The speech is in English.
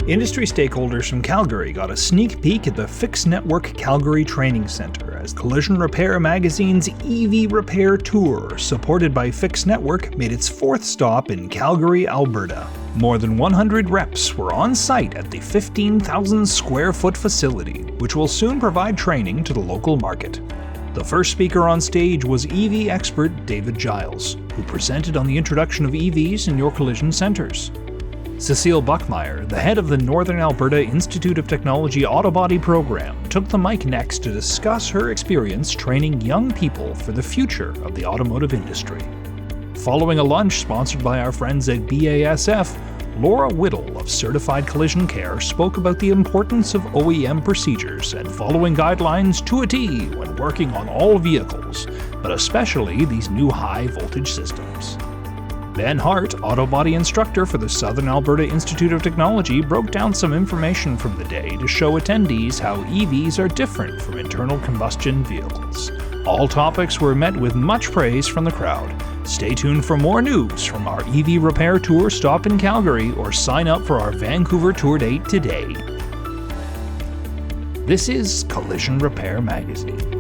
Industry stakeholders from Calgary got a sneak peek at the Fix Network Calgary Training Centre as Collision Repair Magazine's EV Repair Tour, supported by Fix Network, made its fourth stop in Calgary, Alberta. More than 100 reps were on site at the 15,000 square foot facility, which will soon provide training to the local market. The first speaker on stage was EV expert David Giles, who presented on the introduction of EVs in your collision centres. Cecile Buckmeyer, the head of the Northern Alberta Institute of Technology Autobody program, took the mic next to discuss her experience training young people for the future of the automotive industry. Following a lunch sponsored by our friends at BASF, Laura Whittle of Certified Collision Care spoke about the importance of OEM procedures and following guidelines to a T when working on all vehicles, but especially these new high-voltage systems. Ben Hart, Autobody instructor for the Southern Alberta Institute of Technology, broke down some information from the day to show attendees how EVs are different from internal combustion vehicles. All topics were met with much praise from the crowd. Stay tuned for more news from our EV Repair Tour stop in Calgary or sign up for our Vancouver tour date today. This is Collision Repair Magazine.